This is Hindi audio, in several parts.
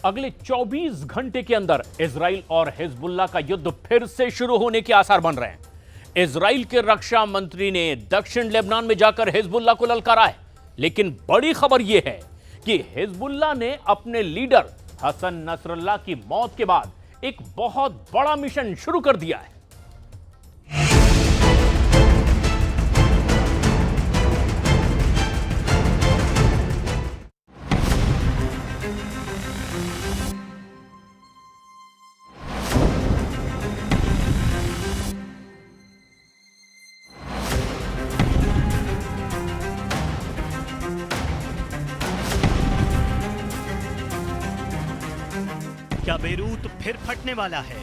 अगले 24 घंटे के अंदर इजराइल और हिजबुल्लाह का युद्ध फिर से शुरू होने के आसार बन रहे हैं। इजराइल के रक्षा मंत्री ने दक्षिण लेबनान में जाकर हिजबुल्लाह को ललकारा है, लेकिन बड़ी खबर यह है कि हिजबुल्लाह ने अपने लीडर हसन नसरल्लाह की मौत के बाद एक बहुत बड़ा मिशन शुरू कर दिया है। क्या बेरूत फिर फटने वाला है?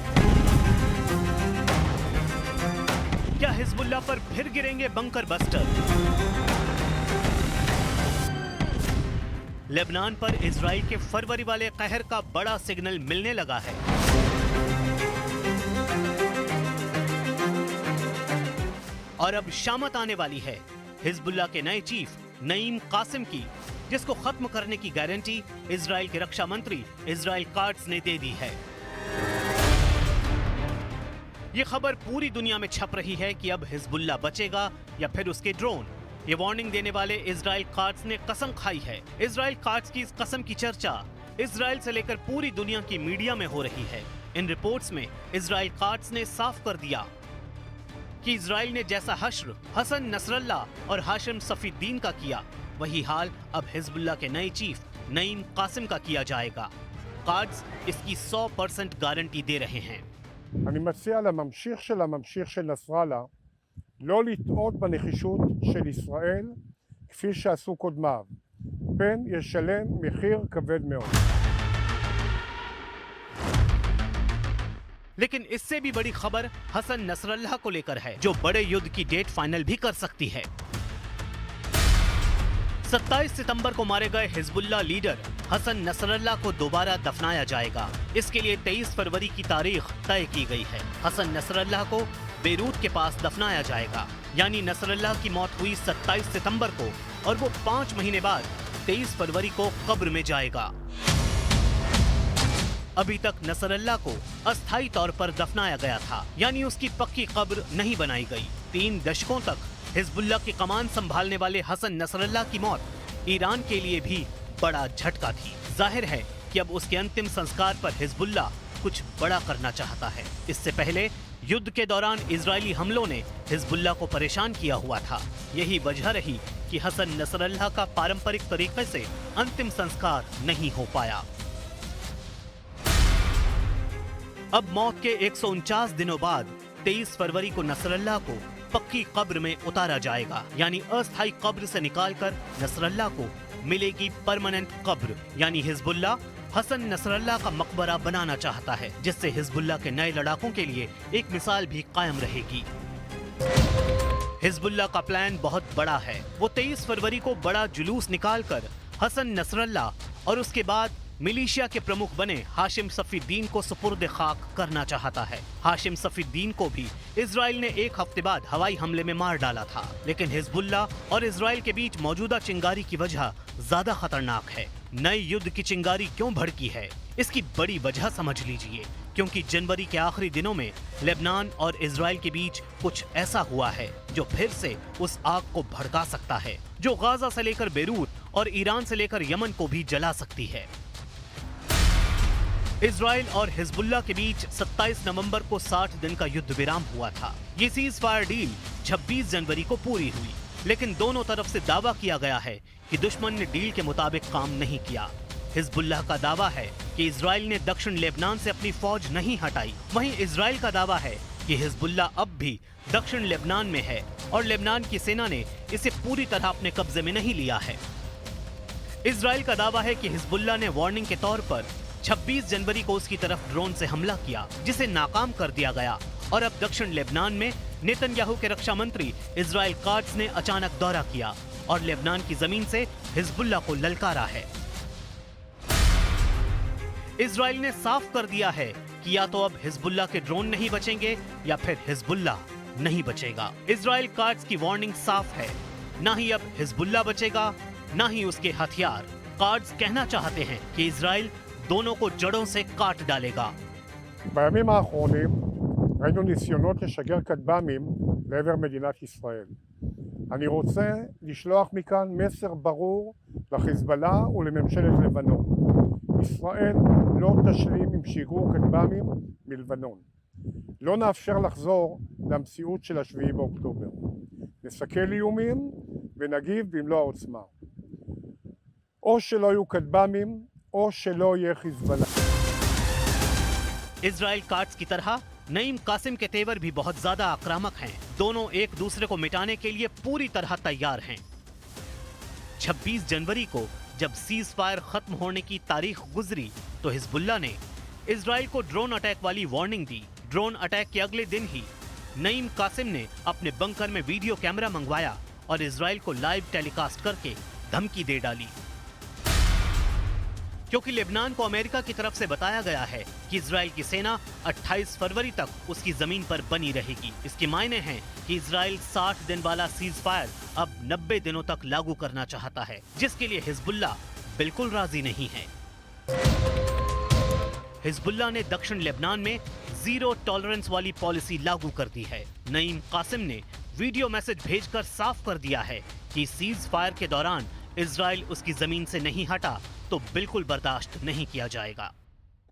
क्या हिजबुल्लाह पर फिर गिरेंगे बंकर बस्टर? लेबनान पर इजराइल के फरवरी वाले कहर का बड़ा सिग्नल मिलने लगा है। और अब शामत आने वाली है हिजबुल्लाह के नए चीफ नईम कासिम की, जिसको खत्म करने की गारंटी इजराइल के रक्षा मंत्री इजराइल काट्ज ने दे दी है। यह खबर पूरी दुनिया में छप रही है कि अब हिजबुल्लाह बचेगा या फिर उसके ड्रोन। ये वार्निंग देने वाले इजराइल काट्ज ने कसम खाई है। इजराइल काट्ज की इस कसम की चर्चा इजराइल से लेकर पूरी दुनिया की मीडिया में हो रही है। इन रिपोर्ट्स में इजराइल काट्ज ने साफ कर दिया कि इजराइल ने जैसा हश्र हसन नसरल्लाह और हाशिम सफीद्दीन का किया, वही हाल अब हिजबुल्लाह के नए चीफ नईम कासिम का किया जाएगा। काट्ज इसकी 100% गारंटी दे रहे हैं। אני מציע לממשיך של הממשיך של נסראללה לא לטעות בנחישות של ישראל כפי שעשו קודמיו. פן ישלם מחיר כבד מאוד. लेकिन इससे भी बड़ी खबर हसन नसरल्लाह को लेकर है, जो बड़े युद्ध की डेट फाइनल भी कर सकती है। 27 सितंबर को मारे गए हिजबुल्लाह लीडर हसन नसरल्लाह को दोबारा दफनाया जाएगा। इसके लिए 23 फरवरी की तारीख तय की गई है। हसन नसरल्लाह को बेरूत के पास दफनाया जाएगा, यानी नसरल्लाह की मौत हुई 27 सितंबर को और वो 5 महीने बाद 23 फरवरी को कब्र में जाएगा। अभी तक नसरल्लाह को अस्थायी तौर पर दफनाया गया था, यानी उसकी पक्की कब्र नहीं बनाई गई। 3 दशकों तक हिजबुल्लाह की कमान संभालने वाले हसन नसरल्लाह की मौत ईरान के लिए भी बड़ा झटका थी। जाहिर है कि अब उसके अंतिम संस्कार पर हिजबुल्लाह कुछ बड़ा करना चाहता है। इससे पहले युद्ध के दौरान इजरायली हमलों ने हिजबुल्लाह को परेशान किया हुआ था। यही वजह रही कि हसन नसरल्लाह का पारंपरिक तरीके से अंतिम संस्कार नहीं हो पाया। अब मौत के 149 दिनों बाद 23 फरवरी को नसरल्लाह को पक्की कब्र में उतारा जाएगा, यानी अस्थायी कब्र से निकालकर नसरल्लाह को मिलेगी परमानेंट कब्र। यानी हिजबुल्लाह हसन नसरल्लाह का मकबरा बनाना चाहता है, जिससे हिजबुल्लाह के नए लड़ाकों के लिए एक मिसाल भी कायम रहेगी। हिजबुल्लाह का प्लान बहुत बड़ा है। वो 23 फरवरी को बड़ा जुलूस निकालकर हसन नसरल्लाह और उसके बाद मिलिशिया के प्रमुख बने हाशिम सफीद्दीन को सुपुर्द खाक करना चाहता है। हाशिम सफीद्दीन को भी इजराइल ने 1 हफ्ते बाद हवाई हमले में मार डाला था, लेकिन हिजबुल्लाह और इजराइल के बीच मौजूदा चिंगारी की वजह ज्यादा खतरनाक है। नए युद्ध की चिंगारी क्यों भड़की है, इसकी बड़ी वजह समझ लीजिए। क्योंकि जनवरी के आखिरी दिनों में लेबनान और इजराइल के बीच कुछ ऐसा हुआ है जो फिर से उस आग को भड़का सकता है, जो गाजा से लेकर बेरूत और ईरान से लेकर यमन को भी जला सकती है। इजराइल और हिजबुल्लाह के बीच 27 नवंबर को 60 दिन का युद्ध विराम हुआ था। ये सीज फायर डील 26 जनवरी को पूरी हुई, लेकिन दोनों तरफ से दावा किया गया है कि दुश्मन ने डील के मुताबिक काम नहीं किया। हिजबुल्लाह का दावा है कि इजराइल ने दक्षिण लेबनान से अपनी फौज नहीं हटाई, वहीं इजराइल का दावा है कि हिजबुल्लाह अब भी दक्षिण लेबनान में है और लेबनान की सेना ने इसे पूरी तरह अपने कब्जे में नहीं लिया है। इजराइल का दावा है कि हिजबुल्लाह ने वार्निंग के तौर पर 26 जनवरी को उसकी तरफ ड्रोन से हमला किया, जिसे नाकाम कर दिया गया और अब दक्षिण लेबनान में नेतन्याहू के रक्षा मंत्री इजराइल काट्ज ने अचानक दौरा किया और लेबनान की जमीन से हिजबुल्लाह को ललकारा है। इजराइल ने साफ कर दिया है कि या तो अब हिजबुल्लाह के ड्रोन नहीं बचेंगे या फिर हिजबुल्लाह नहीं बचेगा। इजराइल काट्ज की वार्निंग साफ है, ना ही अब हिजबुल्लाह बचेगा, ना ही उसके हथियार। काट्ज कहना चाहते हैं कि इजराइल दोनों को जड़ों से काट डालेगा। בימים האחרונים ראינו ניסיונות לשגר כטב"מים לעבר מדינת ישראל. אני רוצה לשלוח מכאן מסר ברור לחיזבאללה ולממשלת לבנון. ישראל לא תשלים עם שיגור כטב"מים מלבנון. לא נאפשר לחזור למציאות של 7 באוקטובר. נסכל איומים ונגיב במלוא העוצמה. או שלא יהיו כטב"מים או שלא יהיה חיזבאללה. इजराइल कार्ड्स की तरह नईम कासिम के तेवर भी बहुत ज्यादा आक्रामक हैं। दोनों एक दूसरे को मिटाने के लिए पूरी तरह तैयार हैं। 26 जनवरी को जब सीज फायर खत्म होने की तारीख गुजरी तो हिजबुल्लाह ने इजराइल को ड्रोन अटैक वाली वार्निंग दी। ड्रोन अटैक के अगले दिन ही नईम कासिम ने अपने बंकर में वीडियो कैमरा मंगवाया और इजराइल को लाइव टेलीकास्ट करके धमकी दे डाली। क्योंकि लेबनान को अमेरिका की तरफ से बताया गया है कि इजराइल की सेना 28 फरवरी तक उसकी जमीन पर बनी रहेगी। इसके मायने हैं कि इजराइल 60 दिन वाला सीज फायर अब 90 दिनों तक लागू करना चाहता है, जिसके लिए हिजबुल्लाह बिल्कुल राजी नहीं है। हिजबुल्लाह ने दक्षिण लेबनान में जीरो टॉलरेंस वाली पॉलिसी लागू कर दी है। नईम कासिम ने वीडियो मैसेज भेजकर साफ कर दिया है कि सीज फायर के दौरान इजराइल उसकी जमीन से नहीं हटा तो बिल्कुल बर्दाश्त नहीं किया जाएगा।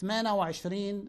28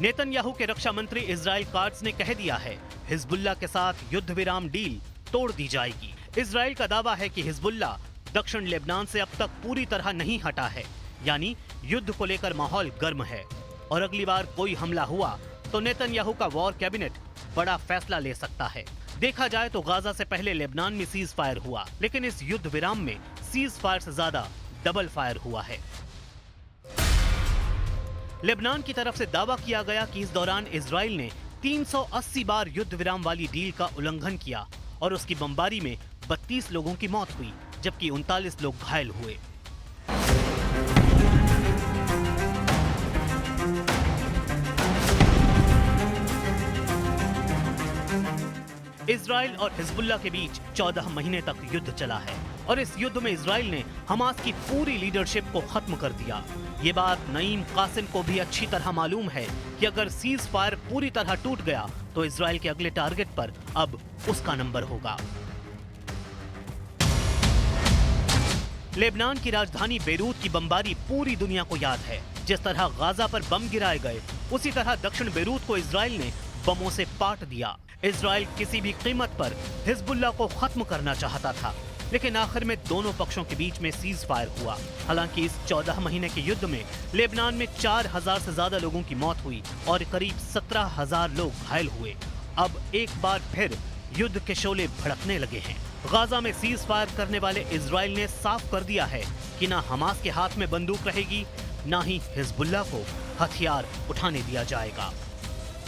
नेतन्याहू के रक्षा मंत्री इजराइल कार्ड्स ने कह दिया है हिजबुल्लाह के साथ युद्ध विराम डील तोड़ दी जाएगी। इजराइल का दावा है कि हिजबुल्लाह दक्षिण लेबनान से अब तक पूरी तरह नहीं हटा है, यानी युद्ध को लेकर माहौल गर्म है और अगली बार कोई हमला हुआ तो नेतन्याहू का वॉर कैबिनेट बड़ा फैसला ले सकता है। देखा जाए तो गाजा से पहले लेबनान में सीज फायर हुआ, लेकिन इस युद्ध विराम में सीज फायर से ज्यादा डबल फायर हुआ है। लेबनान की तरफ से दावा किया गया कि इस दौरान इजराइल ने 380 बार युद्ध विराम वाली डील का उल्लंघन किया और उसकी बमबारी में 32 लोगों की मौत हुई, जबकि 39 लोग घायल हुए। इजराइल और हिजबुल्लाह के बीच 14 महीने तक युद्ध चला है और इस युद्ध में इजराइल ने हमास की पूरी लीडरशिप को खत्म कर दिया। ये बात नईम कासिम को भी अच्छी तरह मालूम है कि अगर सीज फायर पूरी तरह टूट गया तो इजराइल के अगले टारगेट पर अब उसका नंबर होगा। लेबनान की राजधानी बेरूत की बमबारी पूरी दुनिया को याद है। जिस तरह गाजा पर बम गिराए गए, उसी तरह दक्षिण बेरूत को इजराइल ने बमों से पाट दिया। इजराइल किसी भी कीमत पर हिजबुल्लाह को खत्म करना चाहता था, लेकिन आखिर में दोनों पक्षों के बीच में सीज फायर हुआ। हालांकि इस 14 महीने के युद्ध में लेबनान में 4000 से ज्यादा लोगों की मौत हुई और करीब 17,000 लोग घायल हुए। अब एक बार फिर युद्ध के शोले भड़कने लगे हैं। गाजा में सीज फायर करने वाले इजराइल ने साफ कर दिया है कि ना हमास के हाथ में बंदूक रहेगी, ना ही हिजबुल्लाह को हथियार उठाने दिया जाएगा।